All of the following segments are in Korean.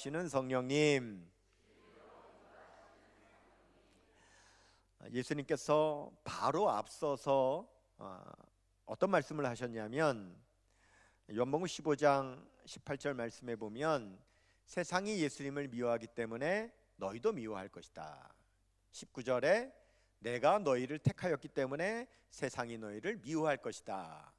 동행하시는 성령님. 예수님께서 바로 앞서서 어떤 말씀을 하셨냐면 요한복음 15장 18절 말씀에 보면 세상이 예수님을 미워하기 때문에 너희도 미워할 것이다. 19절에 내가 너희를 택하였기 때문에 세상이 너희를 미워할 것이다.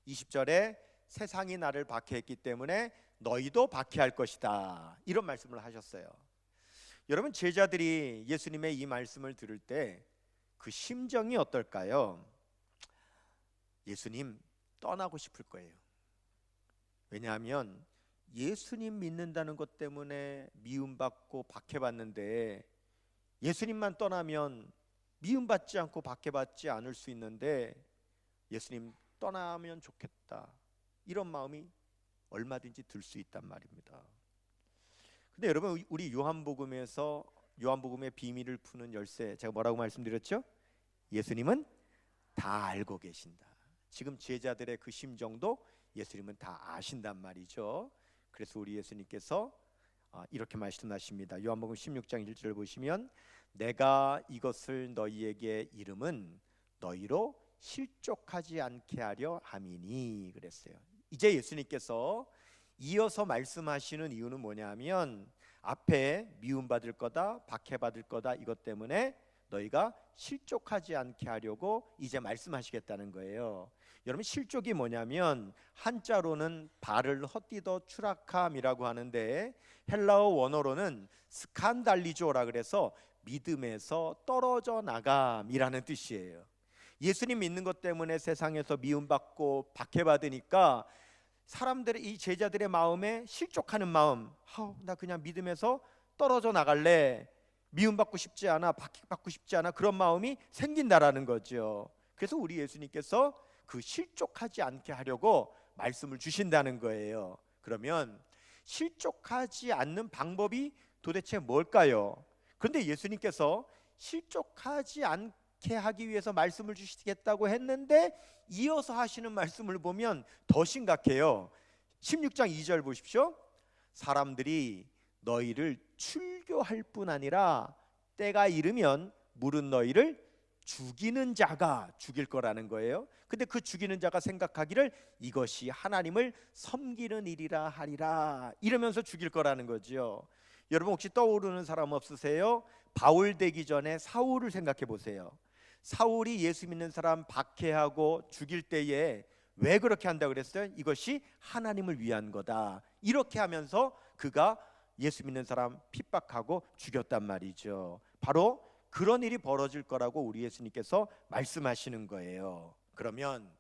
20절에 세상이 나를 박해했기 때문에 너희도 박해할 것이다. 이런 말씀을 하셨어요. 여러분, 제자들이 예수님의 이 말씀을 들을 때 그 심정이 어떨까요? 예수님 떠나고 싶을 거예요. 왜냐하면 예수님 믿는다는 것 때문에 미움받고 박해받는데 예수님만 떠나면 미움받지 않고 박해받지 않을 수 있는데 예수님 떠나면 좋겠다, 이런 마음이 얼마든지 들 수 있단 말입니다. 근데 여러분, 우리 요한복음에서 요한복음의 비밀을 푸는 열쇠, 제가 뭐라고 말씀드렸죠? 예수님은 다 알고 계신다. 지금 제자들의 그 심정도 예수님은 다 아신단 말이죠. 그래서 우리 예수님께서 이렇게 말씀하십니다. 요한복음 16장 1절 보시면 내가 이것을 너희에게 이름은 너희로 실족하지 않게 하려 함이니 그랬어요. 이제 예수님께서 이어서 말씀하시는 이유는 뭐냐면 앞에 미움받을 거다, 박해받을 거다, 이것 때문에 너희가 실족하지 않게 하려고 이제 말씀하시겠다는 거예요. 여러분, 실족이 뭐냐면 한자로는 발을 헛디뎌 추락함이라고 하는데 헬라어 원어로는 스칸달리조라 그래서 믿음에서 떨어져 나감이라는 뜻이에요. 예수님 믿는 것 때문에 세상에서 미움받고 박해받으니까 사람들의, 이 제자들의 마음에 실족하는 마음, 나 그냥 믿음에서 떨어져 나갈래, 미움받고 싶지 않아, 박해받고 싶지 않아, 그런 마음이 생긴다라는 거죠. 그래서 우리 예수님께서 그 실족하지 않게 하려고 말씀을 주신다는 거예요. 그러면 실족하지 않는 방법이 도대체 뭘까요? 그런데 예수님께서 실족하지 않게 하기 위해서 말씀을 주시겠다고 했는데 이어서 하시는 말씀을 보면 더 심각해요. 16장 2절 보십시오. 사람들이 너희를 출교할 뿐 아니라 때가 이르면 물은 너희를 죽이는 자가 죽일 거라는 거예요. 근데 그 죽이는 자가 생각하기를 이것이 하나님을 섬기는 일이라 하리라, 이러면서 죽일 거라는 거죠. 여러분, 혹시 떠오르는 사람 없으세요? 바울 되기 전에 사울을 생각해 보세요. 사울이 예수 믿는 사람 박해하고 죽일 때에 왜 그렇게 한다고 그랬어요? 이것이 하나님을 위한 거다, 이렇게 하면서 그가 예수 믿는 사람 핍박하고 죽였단 말이죠. 바로 그런 일이 벌어질 거라고 우리 예수님께서 말씀하시는 거예요. 그러면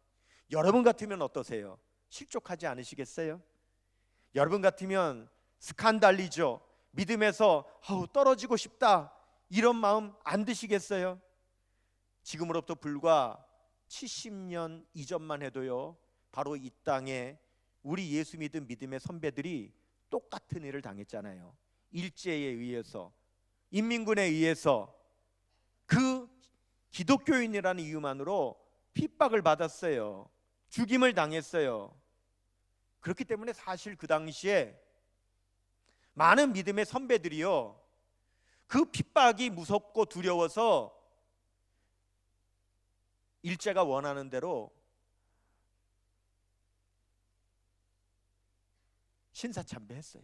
여러분 같으면 어떠세요? 실족하지 않으시겠어요? 여러분 같으면 스칸달리죠. 믿음에서 떨어지고 싶다, 이런 마음 안 드시겠어요? 지금으로부터 불과 70년 이전만 해도요, 바로 이 땅에 우리 예수 믿은 믿음의 선배들이 똑같은 일을 당했잖아요. 일제에 의해서, 인민군에 의해서 그 기독교인이라는 이유만으로 핍박을 받았어요. 죽임을 당했어요. 그렇기 때문에 사실 그 당시에 많은 믿음의 선배들이요, 그 핍박이 무섭고 두려워서 일제가 원하는 대로 신사참배했어요.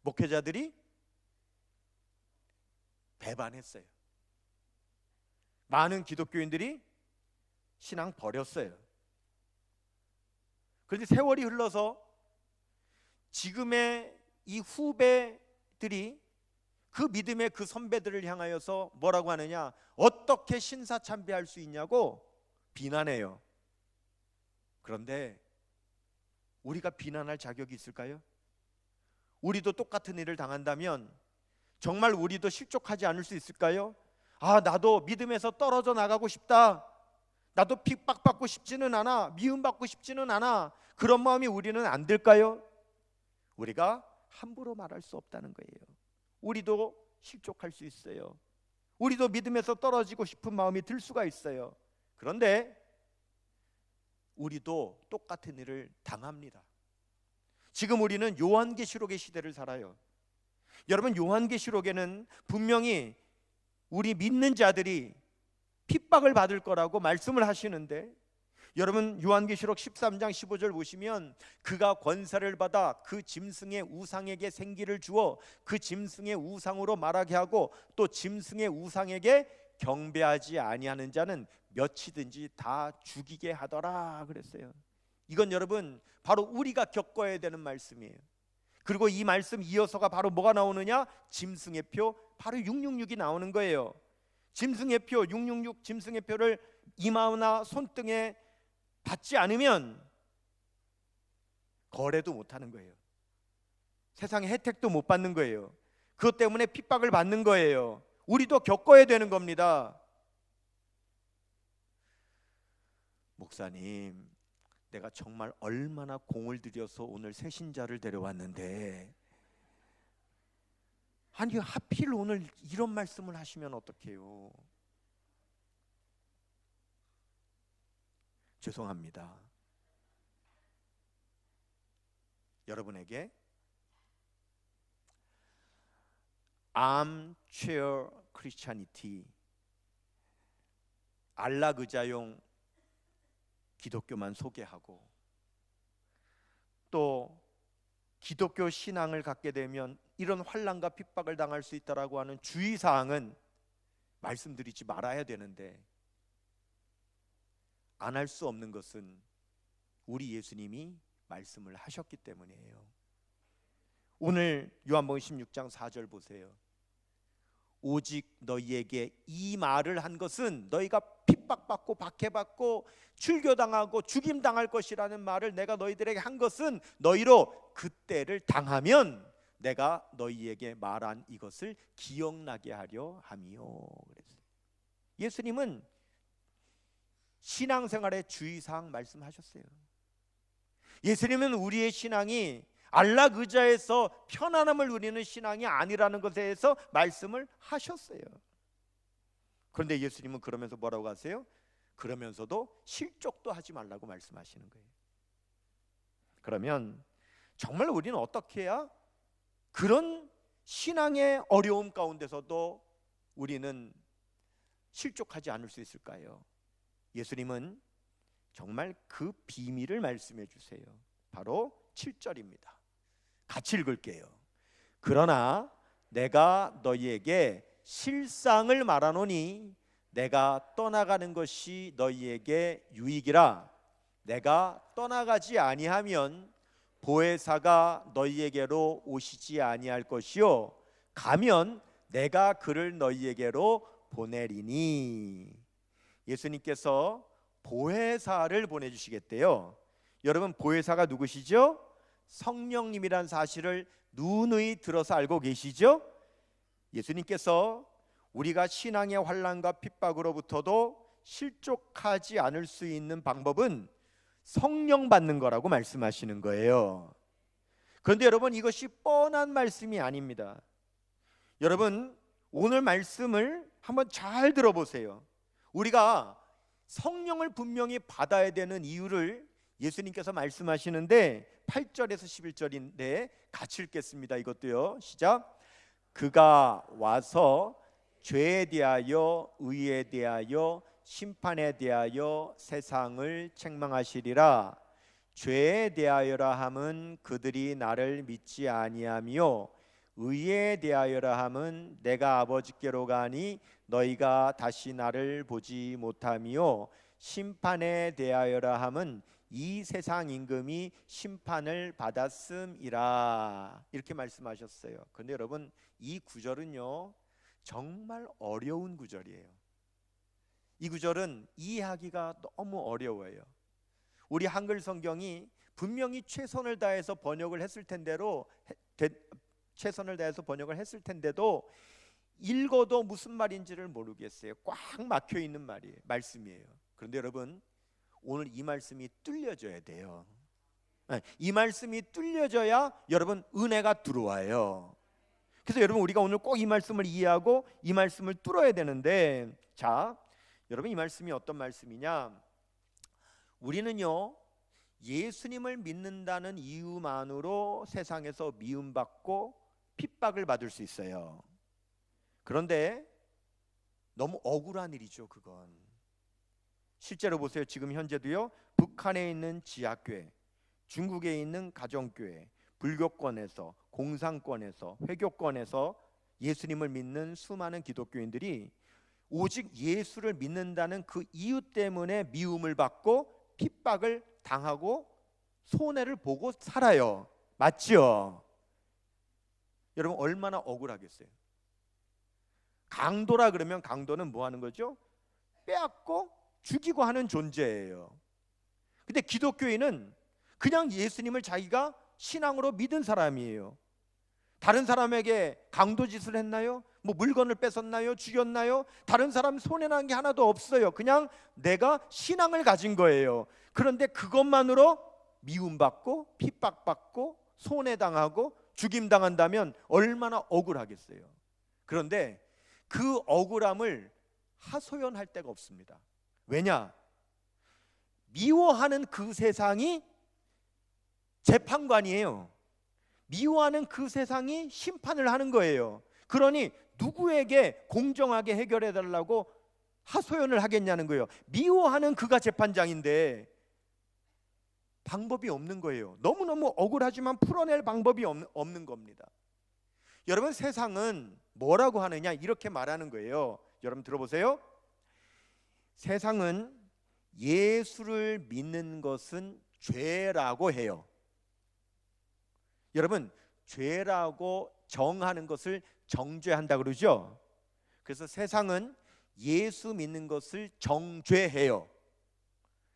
목회자들이 배반했어요. 많은 기독교인들이 신앙 버렸어요. 그런데 세월이 흘러서 지금의 이 후배들이 그 믿음의 그 선배들을 향하여서 뭐라고 하느냐, 어떻게 신사참배할 수 있냐고 비난해요. 그런데 우리가 비난할 자격이 있을까요? 우리도 똑같은 일을 당한다면 정말 우리도 실족하지 않을 수 있을까요? 나도 믿음에서 떨어져 나가고 싶다, 나도 핍박받고 싶지는 않아, 미움받고 싶지는 않아, 그런 마음이 우리는 안 들까요? 우리가 함부로 말할 수 없다는 거예요. 우리도 실족할 수 있어요. 우리도 믿음에서 떨어지고 싶은 마음이 들 수가 있어요. 그런데 우리도 똑같은 일을 당합니다. 지금 우리는 요한계시록의 시대를 살아요. 여러분, 요한계시록에는 분명히 우리 믿는 자들이 핍박을 받을 거라고 말씀을 하시는데, 여러분 요한계시록 13장 15절 보시면 그가 권세를 받아 그 짐승의 우상에게 생기를 주어 그 짐승의 우상으로 말하게 하고 또 짐승의 우상에게 경배하지 아니하는 자는 몇이든지 다 죽이게 하더라 그랬어요. 이건 여러분 바로 우리가 겪어야 되는 말씀이에요. 그리고 이 말씀 이어서가 바로 뭐가 나오느냐? 짐승의 표, 바로 666이 나오는 거예요. 짐승의 표, 666 짐승의 표를 이마나 손등에 받지 않으면 거래도 못하는 거예요. 세상의 혜택도 못 받는 거예요. 그것 때문에 핍박을 받는 거예요. 우리도 겪어야 되는 겁니다. 목사님, 내가 정말 얼마나 공을 들여서 오늘 새신자를 데려왔는데 아니 하필 오늘 이런 말씀을 하시면 어떡해요? 죄송합니다. 여러분에게 armchair Christianity, 안락의자용 기독교만 소개하고 또 기독교 신앙을 갖게 되면 이런 환난과 핍박을 당할 수 있다라고 하는 주의사항은 말씀드리지 말아야 되는데, 안 할 수 없는 것은 우리 예수님이 말씀을 하셨기 때문이에요. 오늘 요한복음 16장 4절 보세요. 오직 너희에게 이 말을 한 것은 너희가 핍박받고 박해받고 출교당하고 죽임당할 것이라는 말을 내가 너희들에게 한 것은 너희로 그때를 당하면 내가 너희에게 말한 이것을 기억나게 하려 함이요 그랬어요. 예수님은 신앙생활의 주의사항 말씀하셨어요. 예수님은 우리의 신앙이 안락의자에서 편안함을 누리는 신앙이 아니라는 것에 대해서 말씀을 하셨어요. 그런데 예수님은 그러면서 뭐라고 하세요? 그러면서도 실족도 하지 말라고 말씀하시는 거예요. 그러면 정말 우리는 어떻게 해야 그런 신앙의 어려움 가운데서도 우리는 실족하지 않을 수 있을까요? 예수님은 정말 그 비밀을 말씀해 주세요. 바로 7절입니다. 같이 읽을게요. 그러나 내가 너희에게 실상을 말하노니 내가 떠나가는 것이 너희에게 유익이라. 내가 떠나가지 아니하면 보혜사가 너희에게로 오시지 아니할 것이요 가면 내가 그를 너희에게로 보내리니. 예수님께서 보혜사를 보내주시겠대요. 여러분, 보혜사가 누구시죠? 성령님이란 사실을 누누이 들어서 알고 계시죠? 예수님께서 우리가 신앙의 환난과 핍박으로부터도 실족하지 않을 수 있는 방법은 성령 받는 거라고 말씀하시는 거예요. 그런데 여러분, 이것이 뻔한 말씀이 아닙니다. 여러분, 오늘 말씀을 한번 잘 들어보세요. 우리가 성령을 분명히 받아야 되는 이유를 예수님께서 말씀하시는데 8절에서 11절인데 같이 읽겠습니다. 이것도요. 시작. 그가 와서 죄에 대하여 의에 대하여 심판에 대하여 세상을 책망하시리라. 죄에 대하여라 함은 그들이 나를 믿지 아니하며 의에 대하여라 함은 내가 아버지께로 가니 너희가 다시 나를 보지 못하며 심판에 대하여라 함은 이 세상 임금이 심판을 받았음이라. 이렇게 말씀하셨어요. 그런데 여러분, 이 구절은요 정말 어려운 구절이에요. 이 구절은 이해하기가 너무 어려워요. 우리 한글 성경이 분명히 최선을 다해서 번역을 했을 텐데도 읽어도 무슨 말인지를 모르겠어요. 꽉 막혀 있는 말씀이에요. 그런데 여러분, 오늘 이 말씀이 뚫려져야 돼요. 이 말씀이 뚫려져야 여러분 은혜가 들어와요. 그래서 여러분, 우리가 오늘 꼭 이 말씀을 이해하고 이 말씀을 뚫어야 되는데, 자, 여러분, 이 말씀이 어떤 말씀이냐? 우리는요 예수님을 믿는다는 이유만으로 세상에서 미움받고 핍박을 받을 수 있어요. 그런데 너무 억울한 일이죠. 그건 실제로 보세요. 지금 현재도요, 북한에 있는 지하교회, 중국에 있는 가정교회, 불교권에서, 공산권에서, 회교권에서 예수님을 믿는 수많은 기독교인들이 오직 예수를 믿는다는 그 이유 때문에 미움을 받고 핍박을 당하고 손해를 보고 살아요. 맞지요? 여러분 얼마나 억울하겠어요. 강도라 그러면 강도는 뭐 하는 거죠? 빼앗고 죽이고 하는 존재예요. 근데 기독교인은 그냥 예수님을 자기가 신앙으로 믿은 사람이에요. 다른 사람에게 강도 짓을 했나요? 뭐 물건을 뺏었나요? 죽였나요? 다른 사람 손해난 게 하나도 없어요. 그냥 내가 신앙을 가진 거예요. 그런데 그것만으로 미움받고 핍박받고 손해당하고 죽임당한다면 얼마나 억울하겠어요. 그런데 그 억울함을 하소연할 데가 없습니다. 왜냐? 미워하는 그 세상이 재판관이에요. 미워하는 그 세상이 심판을 하는 거예요. 그러니 누구에게 공정하게 해결해 달라고 하소연을 하겠냐는 거예요. 미워하는 그가 재판장인데 방법이 없는 거예요. 너무너무 억울하지만 풀어낼 방법이 없는 겁니다. 여러분 세상은 뭐라고 하느냐 이렇게 말하는 거예요. 여러분 들어보세요. 세상은 예수를 믿는 것은 죄라고 해요. 여러분 죄라고 정하는 것을 정죄한다 그러죠. 그래서 세상은 예수 믿는 것을 정죄해요.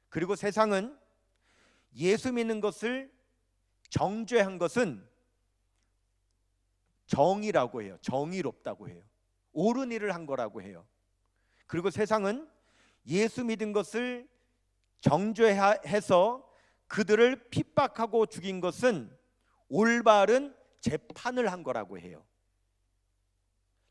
그리고 세상은 예수 믿는 것을 정죄한 것은 정의라고 해요. 정의롭다고 해요. 옳은 일을 한 거라고 해요. 그리고 세상은 예수 믿은 것을 정죄해서 그들을 핍박하고 죽인 것은 올바른 재판을 한 거라고 해요.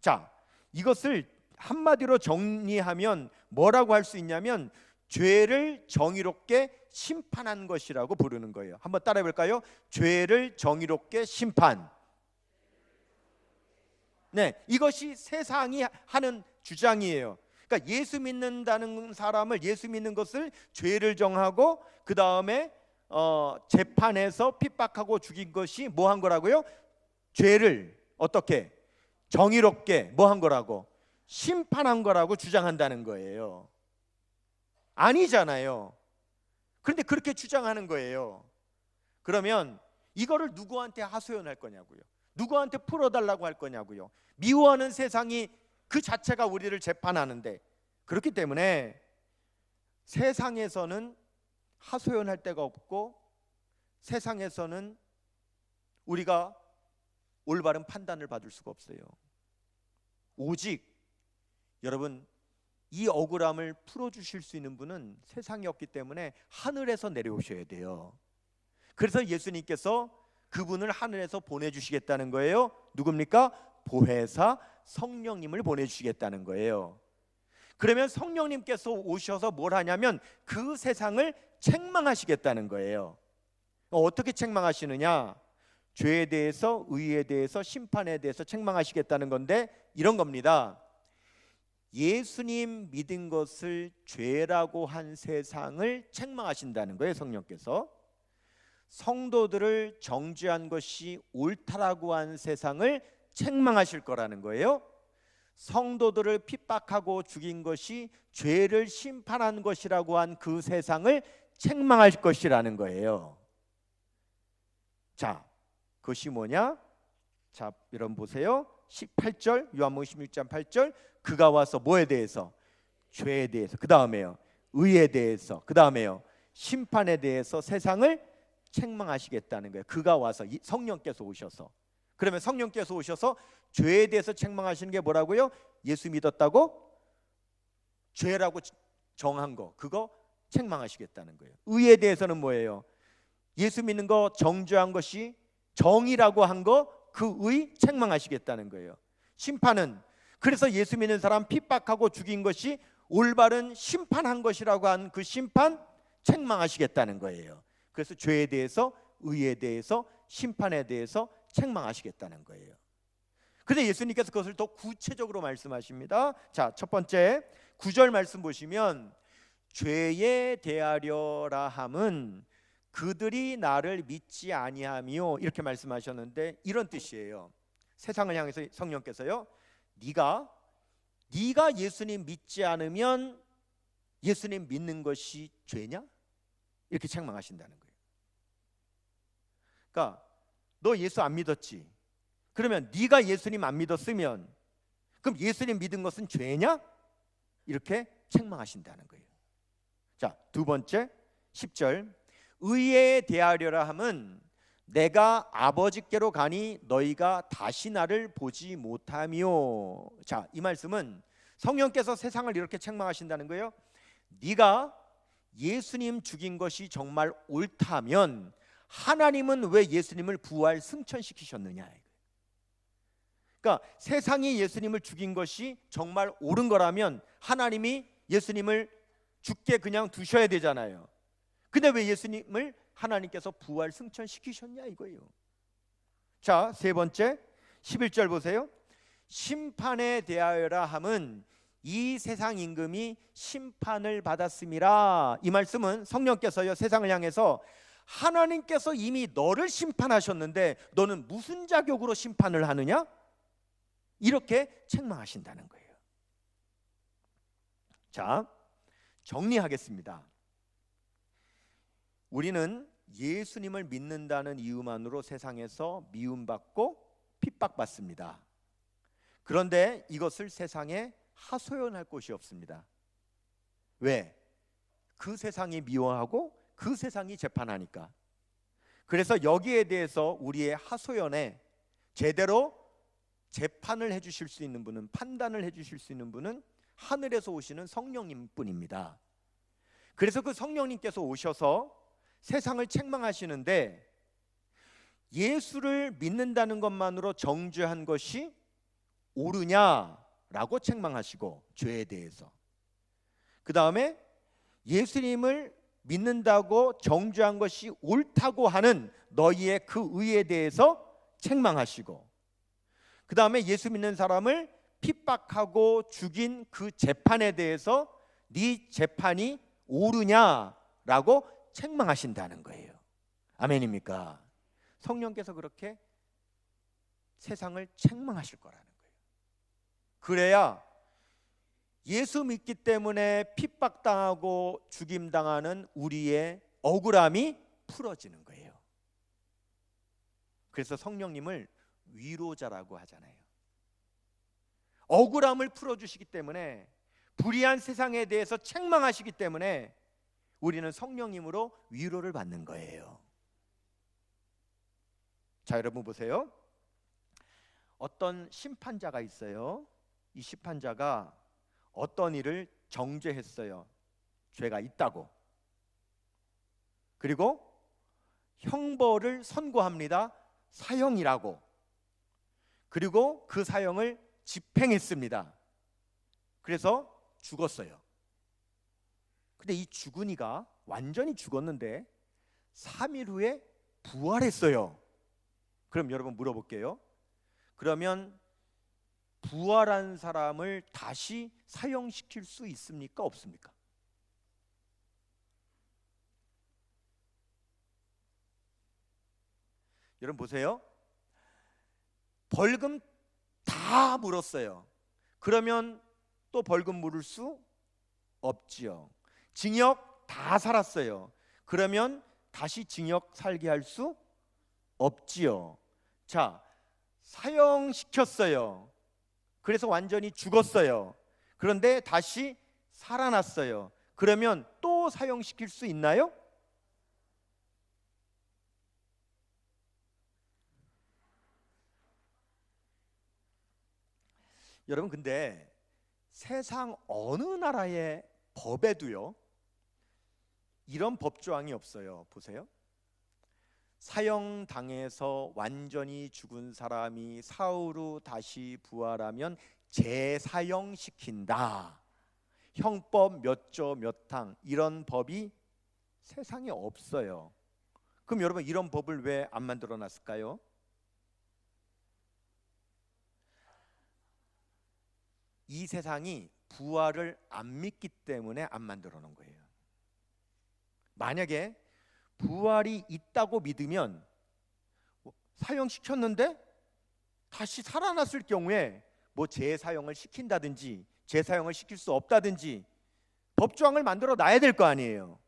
자, 이것을 한마디로 정리하면 뭐라고 할 수 있냐면 죄를 정의롭게 심판한 것이라고 부르는 거예요. 한번 따라해 볼까요? 죄를 정의롭게 심판. 네, 이것이 세상이 하는 주장이에요. 그러니까 예수 믿는다는 사람을, 예수 믿는 것을 죄를 정하고 그 다음에 재판에서 핍박하고 죽인 것이 뭐 한 거라고요? 죄를 어떻게 정의롭게 뭐 한 거라고? 심판한 거라고 주장한다는 거예요. 아니잖아요. 그런데 그렇게 주장하는 거예요. 그러면 이거를 누구한테 하소연할 거냐고요? 누구한테 풀어달라고 할 거냐고요? 미워하는 세상이 그 자체가 우리를 재판하는데, 그렇기 때문에 세상에서는 하소연할 데가 없고 세상에서는 우리가 올바른 판단을 받을 수가 없어요. 오직 여러분 이 억울함을 풀어주실 수 있는 분은 세상이 없기 때문에 하늘에서 내려오셔야 돼요. 그래서 예수님께서 그분을 하늘에서 보내주시겠다는 거예요. 누굽니까? 보혜사 성령님을 보내주시겠다는 거예요. 그러면 성령님께서 오셔서 뭘 하냐면 그 세상을 책망하시겠다는 거예요. 어떻게 책망하시느냐? 죄에 대해서, 의에 대해서, 심판에 대해서 책망하시겠다는 건데 이런 겁니다. 예수님 믿은 것을 죄라고 한 세상을 책망하신다는 거예요. 성령께서 성도들을 정죄한 것이 옳다라고 한 세상을 책망하실 거라는 거예요. 성도들을 핍박하고 죽인 것이 죄를 심판한 것이라고 한 그 세상을 책망할 것이라는 거예요. 자, 그것이 뭐냐? 자, 여러분 보세요. 18절, 요한복음 16장 8절. 그가 와서 뭐에 대해서? 죄에 대해서. 그 다음에요, 의에 대해서. 그 다음에요, 심판에 대해서 세상을 책망하시겠다는 거예요. 그가 와서, 성령께서 오셔서. 그러면 성령께서 오셔서 죄에 대해서 책망하시는 게 뭐라고요? 예수 믿었다고 죄라고 정한 거, 그거 책망하시겠다는 거예요. 의에 대해서는 뭐예요? 예수 믿는 거 정죄한 것이 정의라고 한 거, 그 의 책망하시겠다는 거예요. 심판은 그래서 예수 믿는 사람 핍박하고 죽인 것이 올바른 심판한 것이라고 한 그 심판 책망하시겠다는 거예요. 그래서 죄에 대해서, 의에 대해서, 심판에 대해서 책망하시겠다는 거예요. 그런데 예수님께서 그것을 더 구체적으로 말씀하십니다. 자, 첫 번째 9절 말씀 보시면 죄에 대하려라 함은 그들이 나를 믿지 아니하며, 이렇게 말씀하셨는데 이런 뜻이에요. 세상을 향해서 성령께서요, 네가 예수님 믿지 않으면 예수님 믿는 것이 죄냐? 이렇게 책망하신다는 거예요. 그러니까 너 예수 안 믿었지? 그러면 네가 예수님 안 믿었으면 그럼 예수님 믿은 것은 죄냐? 이렇게 책망하신다는 거예요. 자, 두 번째 10절 의에 대하려라 함은 내가 아버지께로 가니 너희가 다시 나를 보지 못하며. 자, 이 말씀은 성령께서 세상을 이렇게 책망하신다는 거예요. 네가 예수님 죽인 것이 정말 옳다면 하나님은 왜 예수님을 부활 승천시키셨느냐. 그러니까 세상이 예수님을 죽인 것이 정말 옳은 거라면 하나님이 예수님을 죽게 그냥 두셔야 되잖아요. 근데 왜 예수님을 하나님께서 부활 승천시키셨냐 이거예요. 자, 세 번째 11절 보세요. 심판에 대하여라 함은 이 세상 임금이 심판을 받았음이라. 이 말씀은 성령께서요, 세상을 향해서 하나님께서 이미 너를 심판하셨는데 너는 무슨 자격으로 심판을 하느냐? 이렇게 책망하신다는 거예요. 자, 정리하겠습니다. 우리는 예수님을 믿는다는 이유만으로 세상에서 미움받고 핍박받습니다. 그런데 이것을 세상에 하소연할 곳이 없습니다. 왜? 그 세상이 미워하고 그 세상이 재판하니까. 그래서 여기에 대해서 우리의 하소연에 제대로 재판을 해주실 수 있는 분은, 판단을 해주실 수 있는 분은 하늘에서 오시는 성령님 뿐입니다. 그래서 그 성령님께서 오셔서 세상을 책망하시는데 예수를 믿는다는 것만으로 정죄한 것이 옳으냐라고 책망하시고, 죄에 대해서 그 다음에 예수님을 믿는다고 정죄한 것이 옳다고 하는 너희의 그 의에 대해서 책망하시고, 그 다음에 예수 믿는 사람을 핍박하고 죽인 그 재판에 대해서 네 재판이 옳으냐라고 책망하신다는 거예요. 아멘입니까? 성령께서 그렇게 세상을 책망하실 거라는 거예요. 그래야 예수 믿기 때문에 핍박당하고 죽임당하는 우리의 억울함이 풀어지는 거예요. 그래서 성령님을 위로자라고 하잖아요. 억울함을 풀어주시기 때문에, 불의한 세상에 대해서 책망하시기 때문에 우리는 성령님으로 위로를 받는 거예요. 자, 여러분 보세요. 어떤 심판자가 있어요. 이 심판자가 어떤 일을 정죄했어요. 죄가 있다고. 그리고 형벌을 선고합니다. 사형이라고. 그리고 그 사형을 집행했습니다. 그래서 죽었어요. 근데 이 죽은 이가 완전히 죽었는데 3일 후에 부활했어요. 그럼 여러분 물어볼게요. 그러면 부활한 사람을 다시 사형시킬 수 있습니까? 없습니까? 여러분 보세요. 벌금 다 물었어요. 그러면 또 벌금 물을 수 없지요. 징역 다 살았어요. 그러면 다시 징역 살게 할 수 없지요. 자, 사형시켰어요. 그래서 완전히 죽었어요. 그런데 다시 살아났어요. 그러면 또 사형시킬 수 있나요? 여러분, 근데 세상 어느 나라의 법에도요 이런 법조항이 없어요. 보세요. 사형당해서 완전히 죽은 사람이 사흘 후 다시 부활하면 재사형시킨다. 형법 몇 조 몇 항 이런 법이 세상에 없어요. 그럼 여러분 이런 법을 왜 안 만들어 놨을까요? 이 세상이 부활을 안 믿기 때문에 안 만들어 놓은 거예요. 만약에 부활이 있다고 믿으면 사형시켰는데 다시 살아났을 경우에 뭐 재사형을 시킨다든지 재사형을 시킬 수 없다든지 법조항을 만들어 놔야 될 거 아니에요.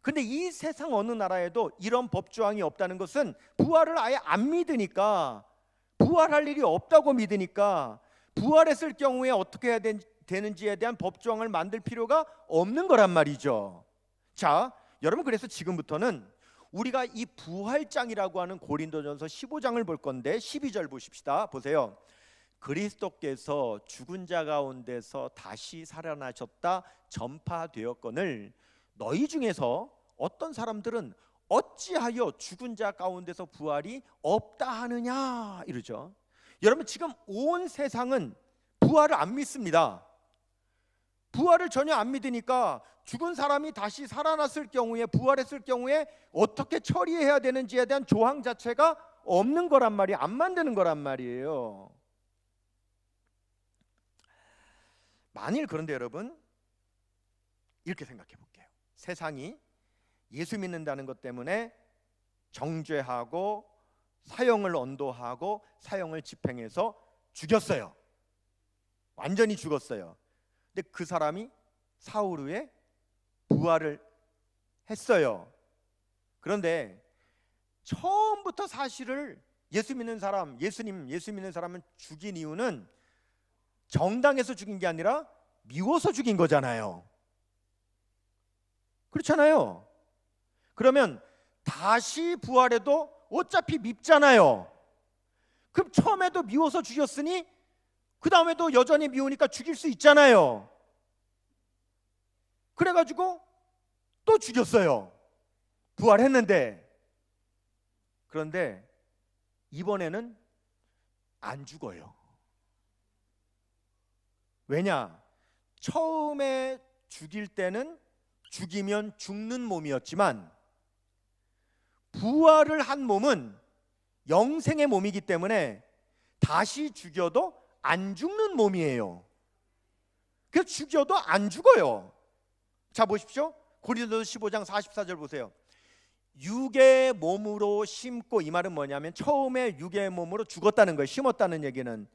근데 이 세상 어느 나라에도 이런 법조항이 없다는 것은 부활을 아예 안 믿으니까, 부활할 일이 없다고 믿으니까 부활했을 경우에 어떻게 해야 되는지에 대한 법조항을 만들 필요가 없는 거란 말이죠. 자, 여러분, 그래서 지금부터는 우리가 이 부활장이라고 하는 고린도전서 15장을 볼 건데 12절 보십시다. 보세요. 그리스도께서 죽은 자 가운데서 다시 살아나셨다 전파되었거늘 너희 중에서 어떤 사람들은 어찌하여 죽은 자 가운데서 부활이 없다 하느냐 이러죠. 여러분, 지금 온 세상은 부활을 안 믿습니다. 부활을 전혀 안 믿으니까 죽은 사람이 다시 살아났을 경우에, 부활했을 경우에 어떻게 처리해야 되는지에 대한 조항 자체가 없는 거란 말이에요. 안 만드는 거란 말이에요. 만일 그런데 여러분 이렇게 생각해 볼게요. 세상이 예수 믿는다는 것 때문에 정죄하고 사형을 언도하고 사형을 집행해서 죽였어요. 완전히 죽었어요. 근데 그 사람이 사흘 후에 부활을 했어요. 그런데 처음부터 사실을 예수 믿는 사람, 예수 믿는 사람은 죽인 이유는 정당해서 죽인 게 아니라 미워서 죽인 거잖아요. 그렇잖아요. 그러면 다시 부활해도 어차피 밉잖아요. 그럼 처음에도 미워서 죽였으니 그 다음에도 여전히 미우니까 죽일 수 있잖아요. 그래가지고 또 죽였어요. 부활했는데. 그런데 이번에는 안 죽어요. 왜냐? 처음에 죽일 때는 죽이면 죽는 몸이었지만 부활을 한 몸은 영생의 몸이기 때문에 다시 죽여도 안 죽는 몸이에요. 그래서 죽여도 안 죽어요. 자, 보십시오. 고린도서 15장 44절 보세요. 육의 몸으로 심고, 이 말은 뭐냐면 처음에 육의 몸으로 죽었다는 거예요. 심었다는 얘기는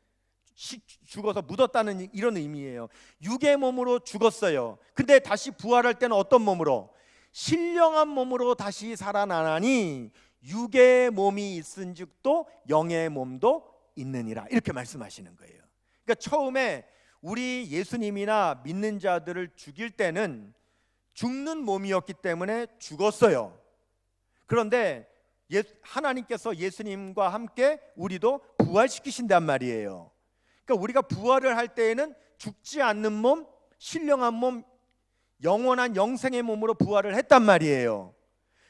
죽어서 묻었다는 이런 의미예요. 육의 몸으로 죽었어요. 근데 다시 부활할 때는 어떤 몸으로? 신령한 몸으로 다시 살아나나니 육의 몸이 있은즉도 영의 몸도 있느니라, 이렇게 말씀하시는 거예요. 그러니까 처음에 우리 예수님이나 믿는 자들을 죽일 때는 죽는 몸이었기 때문에 죽었어요. 그런데 하나님께서 예수님과 함께 우리도 부활시키신단 말이에요. 그러니까 우리가 부활을 할 때에는 죽지 않는 몸, 신령한 몸, 영원한 영생의 몸으로 부활을 했단 말이에요.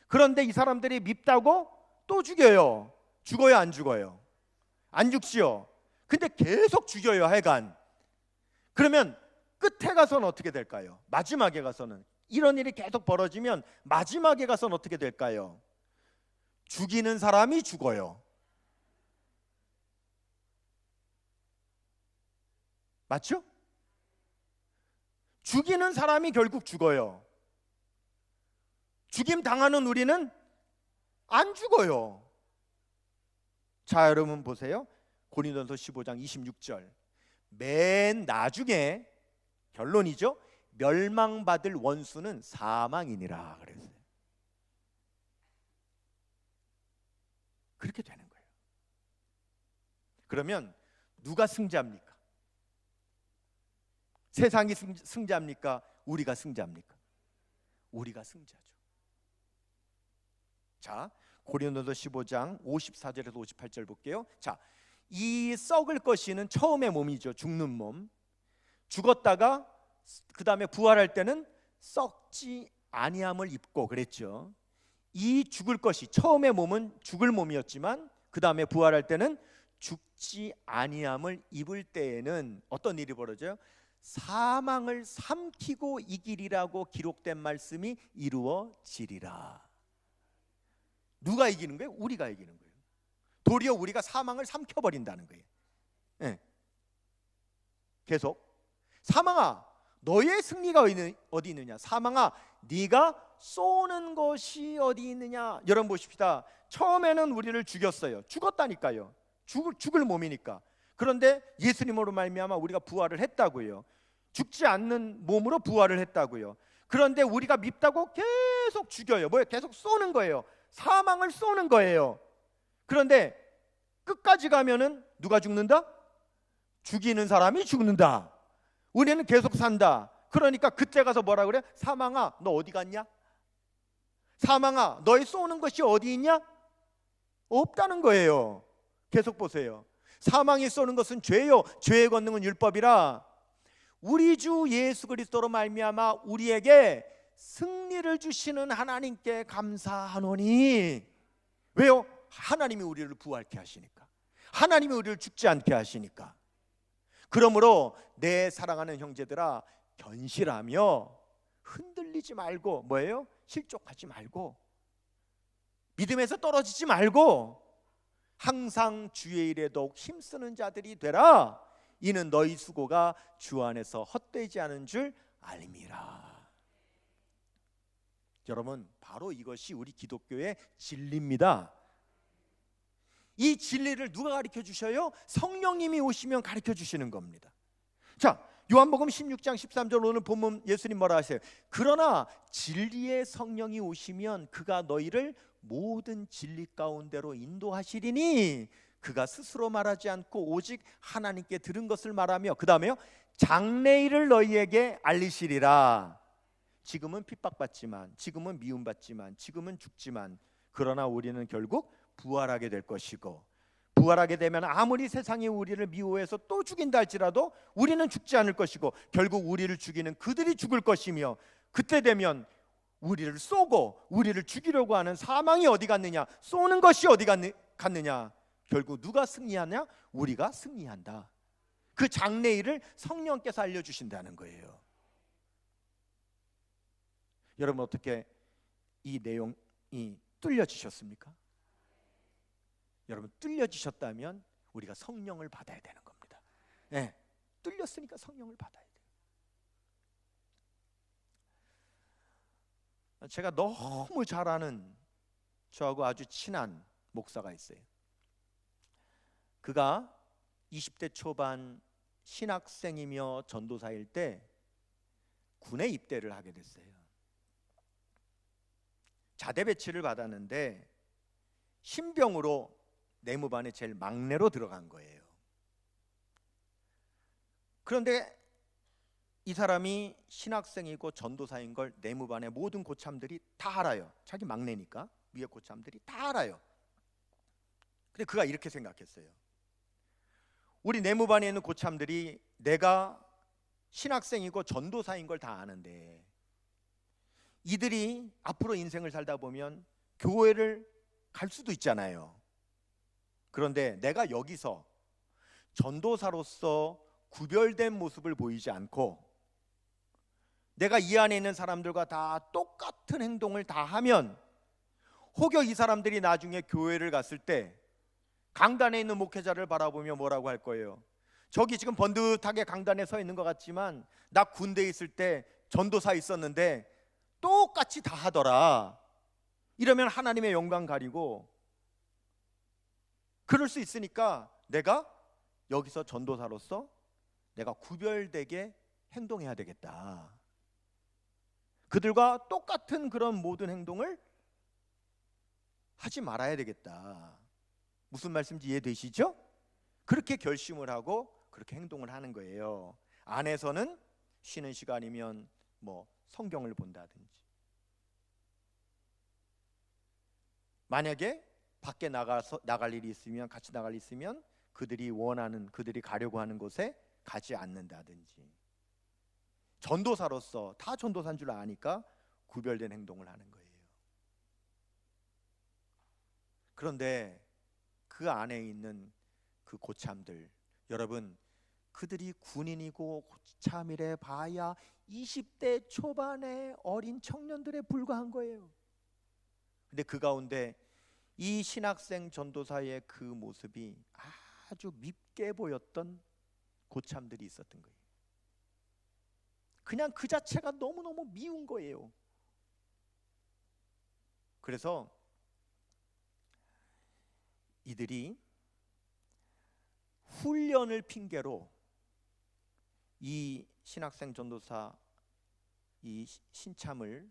그런데 이 사람들이 밉다고 또 죽여요. 죽어요, 안 죽어요? 안 죽지요. 근데 계속 죽여요, 하여간. 그러면 끝에 가서는 어떻게 될까요? 마지막에 가서는, 이런 일이 계속 벌어지면 마지막에 가서는 어떻게 될까요? 죽이는 사람이 죽어요. 맞죠? 죽이는 사람이 결국 죽어요. 죽임 당하는 우리는 안 죽어요. 자, 여러분 보세요. 고린도서 15장 26절. 맨 나중에 결론이죠. 멸망받을 원수는 사망이니라 그랬어요. 그렇게 되는 거예요. 그러면 누가 승자입니까? 세상이 승자입니까? 우리가 승자입니까? 우리가 승자죠. 자, 고린도서 15장 54절에서 58절 볼게요. 자, 이 썩을 것이는 처음의 몸이죠. 죽는 몸. 죽었다가 그 다음에 부활할 때는 썩지 아니함을 입고 그랬죠. 이 죽을 것이, 처음의 몸은 죽을 몸이었지만 그 다음에 부활할 때는 죽지 아니함을 입을 때에는 어떤 일이 벌어져요? 사망을 삼키고 이기리라고 기록된 말씀이 이루어지리라. 누가 이기는 거예요? 우리가 이기는 거예요. 도리어 우리가 사망을 삼켜버린다는 거예요. 네. 계속 사망아 너의 승리가 어디 있느냐? 사망아 네가 쏘는 것이 어디 있느냐? 여러분 보십시다. 처음에는 우리를 죽였어요. 죽었다니까요. 죽을 몸이니까. 그런데 예수님으로 말미암아 우리가 부활을 했다고요. 죽지 않는 몸으로 부활을 했다고요. 그런데 우리가 밉다고 계속 죽여요. 뭐예요? 계속 쏘는 거예요. 사망을 쏘는 거예요. 그런데 끝까지 가면은 누가 죽는다? 죽이는 사람이 죽는다. 우리는 계속 산다. 그러니까 그때 가서 뭐라 그래? 사망아 너 어디 갔냐? 사망아 너의 쏘는 것이 어디 있냐? 없다는 거예요. 계속 보세요. 사망이 쏘는 것은 죄요, 죄의 권능은 율법이라 우리 주 예수 그리스도로 말미암아 우리에게 승리를 주시는 하나님께 감사하노니. 왜요? 하나님이 우리를 부활케 하시니까. 하나님이 우리를 죽지 않게 하시니까. 그러므로 내 사랑하는 형제들아 견실하며 흔들리지 말고 뭐예요? 실족하지 말고 믿음에서 떨어지지 말고 항상 주의 일에 더욱 힘쓰는 자들이 되라. 이는 너희 수고가 주 안에서 헛되지 않은 줄 알미라. 여러분 바로 이것이 우리 기독교의 진리입니다. 이 진리를 누가 가르쳐 주셔요? 성령님이 오시면 가르쳐 주시는 겁니다. 자, 요한복음 16장 13절 오늘 본문 예수님 뭐라 하세요? 그러나 진리의 성령이 오시면 그가 너희를 모든 진리 가운데로 인도하시리니 그가 스스로 말하지 않고 오직 하나님께 들은 것을 말하며 그 다음에요 장래일을 너희에게 알리시리라. 지금은 핍박받지만, 지금은 미움받지만, 지금은 죽지만 그러나 우리는 결국 부활하게 될 것이고, 부활하게 되면 아무리 세상이 우리를 미워해서 또 죽인다 할지라도 우리는 죽지 않을 것이고 결국 우리를 죽이는 그들이 죽을 것이며, 그때 되면 우리를 쏘고 우리를 죽이려고 하는 사망이 어디 갔느냐, 쏘는 것이 어디 갔느냐, 결국 누가 승리하냐? 우리가 승리한다. 그 장래일을 성령께서 알려주신다는 거예요. 여러분 어떻게 이 내용이 뚫려지셨습니까? 여러분 뚫려지셨다면 우리가 성령을 받아야 되는 겁니다. 네, 뚫렸으니까 성령을 받아야 돼요. 제가 너무 잘 아는 저하고 아주 친한 목사가 있어요. 그가 20대 초반 신학생이며 전도사일 때 군에 입대를 하게 됐어요. 자대 배치를 받았는데 신병으로 내무반에 제일 막내로 들어간 거예요. 그런데 이 사람이 신학생이고 전도사인 걸 내무반의 모든 고참들이 다 알아요. 자기 막내니까 위에 고참들이 다 알아요. 근데 그가 이렇게 생각했어요. 우리 내무반에 있는 고참들이 내가 신학생이고 전도사인 걸 다 아는데 이들이 앞으로 인생을 살다 보면 교회를 갈 수도 있잖아요. 그런데 내가 여기서 전도사로서 구별된 모습을 보이지 않고 내가 이 안에 있는 사람들과 다 똑같은 행동을 다 하면 혹여 이 사람들이 나중에 교회를 갔을 때 강단에 있는 목회자를 바라보며 뭐라고 할 거예요? 저기 지금 번듯하게 강단에 서 있는 것 같지만 나 군대에 있을 때 전도사 있었는데 똑같이 다 하더라. 이러면 하나님의 영광 가리고, 그럴 수 있으니까 내가 여기서 전도사로서 내가 구별되게 행동해야 되겠다. 그들과 똑같은 그런 모든 행동을 하지 말아야 되겠다. 무슨 말씀인지 이해되시죠? 그렇게 결심을 하고 그렇게 행동을 하는 거예요. 안에서는 쉬는 시간이면 뭐 성경을 본다든지, 만약에 밖에 나갈 일이 있으면, 같이 나갈 일이 있으면 그들이 원하는, 그들이 가려고 하는 곳에 가지 않는다든지, 전도사로서 다 전도사인 줄 아니까 구별된 행동을 하는 거예요. 그런데 그 안에 있는 그 고참들, 여러분 그들이 군인이고 고참이래 봐야 20대 초반의 어린 청년들에 불과한 거예요. 근데 그 가운데 이 신학생 전도사의 그 모습이 아주 밉게 보였던 고참들이 있었던 거예요. 그냥 그 자체가 너무너무 미운 거예요. 그래서 이들이 훈련을 핑계로 이 신학생 전도사 이 신참을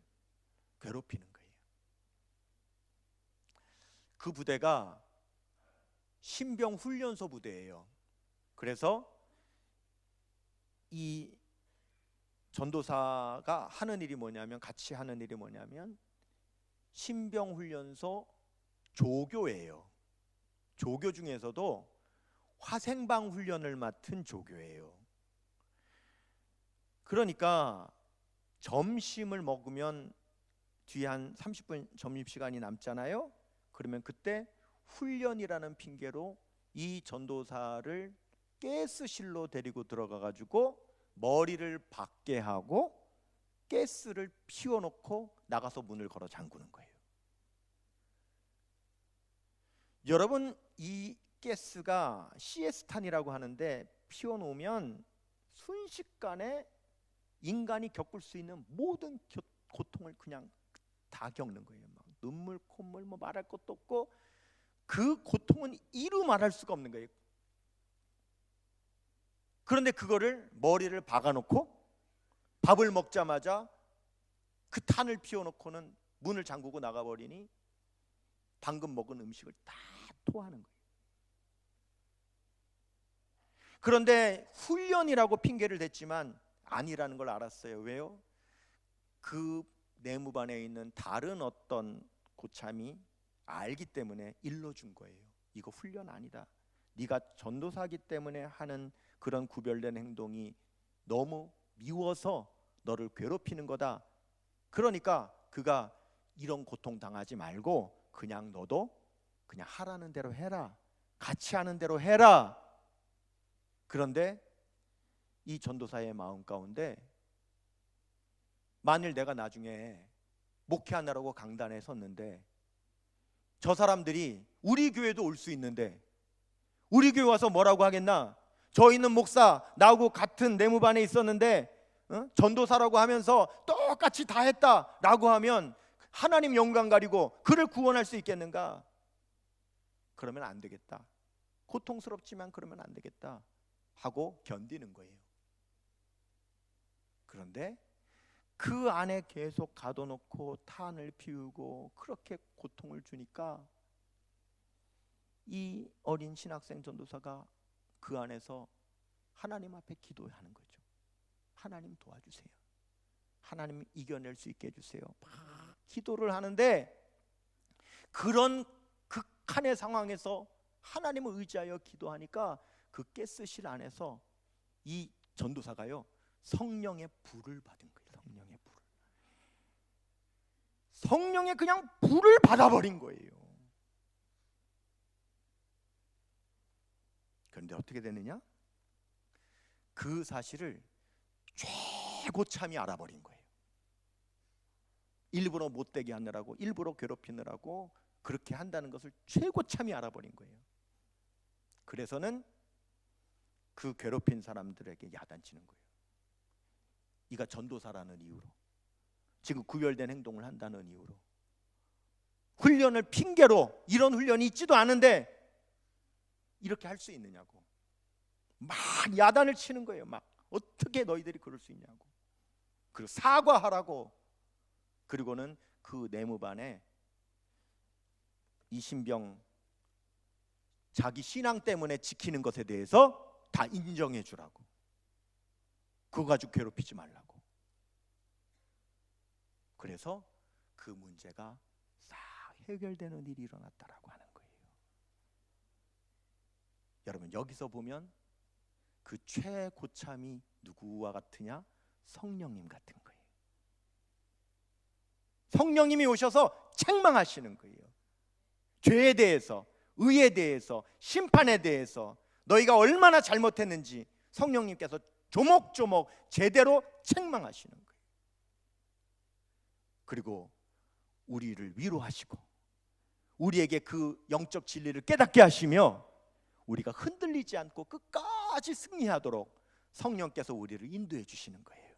괴롭히는 거예요. 그 부대가 신병 훈련소 부대예요. 그래서 이 전도사가 하는 일이 뭐냐면, 같이 하는 일이 뭐냐면 신병 훈련소 조교예요. 조교 중에서도 화생방 훈련을 맡은 조교예요. 그러니까 점심을 먹으면 뒤에 한 30분 점심시간이 남잖아요. 그러면 그때 훈련이라는 핑계로 이 전도사를 가스실로 데리고 들어가 가지고 머리를 박게 하고 가스를 피워놓고 나가서 문을 걸어 잠그는 거예요. 여러분, 이 가스가 시에스탄이라고 하는데 피워놓으면 순식간에 인간이 겪을 수 있는 모든 고통을 그냥 다 겪는 거예요. 막 눈물, 콧물, 뭐 말할 것도 없고, 그 고통은 이루 말할 수가 없는 거예요. 그런데 그거를 머리를 박아놓고 밥을 먹자마자 그 탄을 피워놓고는 문을 잠그고 나가버리니 방금 먹은 음식을 다 토하는 거예요. 그런데 훈련이라고 핑계를 댔지만 아니라는 걸 알았어요. 왜요? 그 내무반에 있는 다른 어떤 고참이 알기 때문에 일러준 거예요. 이거 훈련 아니다. 네가 전도사기 때문에 하는 그런 구별된 행동이 너무 미워서 너를 괴롭히는 거다. 그러니까 그가 이런 고통 당하지 말고 그냥 너도 그냥 하라는 대로 해라. 같이 하는 대로 해라. 그런데 이 전도사의 마음 가운데, 만일 내가 나중에 목회하느라고 강단에 섰는데 저 사람들이 우리 교회도 올 수 있는데 우리 교회 와서 뭐라고 하겠나? 저 있는 목사 나하고 같은 내무반에 있었는데 전도사라고 하면서 똑같이 다 했다라고 하면 하나님 영광 가리고 그를 구원할 수 있겠는가? 그러면 안 되겠다. 고통스럽지만 그러면 안 되겠다 하고 견디는 거예요. 그런데 그 안에 계속 가둬놓고 탄을 피우고 그렇게 고통을 주니까 이 어린 신학생 전도사가 그 안에서 하나님 앞에 기도하는 거죠. 하나님 도와주세요. 하나님 이겨낼 수 있게 해주세요. 막 기도를 하는데, 그런 극한의 상황에서 하나님을 의지하여 기도하니까 그 가스실 안에서 이 전도사가요 성령의 불을 받은 거예요. 성령의 불. 성령의 그냥 불을 받아버린 거예요. 그런데 어떻게 됐느냐? 그 사실을 최고참이 알아버린 거예요. 일부러 못되게 하느라고, 일부러 괴롭히느라고 그렇게 한다는 것을 최고참이 알아버린 거예요. 그래서는 그 괴롭힌 사람들에게 야단치는 거예요. 이가 전도사라는 이유로, 지금 구별된 행동을 한다는 이유로, 훈련을 핑계로, 이런 훈련이 있지도 않은데 이렇게 할 수 있느냐고 막 야단을 치는 거예요. 막 어떻게 너희들이 그럴 수 있냐고. 그리고 사과하라고. 그리고는 그 내무반에 이 신병 자기 신앙 때문에 지키는 것에 대해서 다 인정해 주라고. 그거 가지고 괴롭히지 말라고. 그래서 그 문제가 싹 해결되는 일이 일어났다라고 하는 거예요. 여러분, 여기서 보면 그 최고참이 누구와 같으냐? 성령님 같은 거예요. 성령님이 오셔서 책망하시는 거예요. 죄에 대해서, 의에 대해서, 심판에 대해서 너희가 얼마나 잘못했는지 성령님께서 조목조목 제대로 책망하시는 거예요. 그리고 우리를 위로하시고 우리에게 그 영적 진리를 깨닫게 하시며 우리가 흔들리지 않고 끝까지 승리하도록 성령께서 우리를 인도해 주시는 거예요.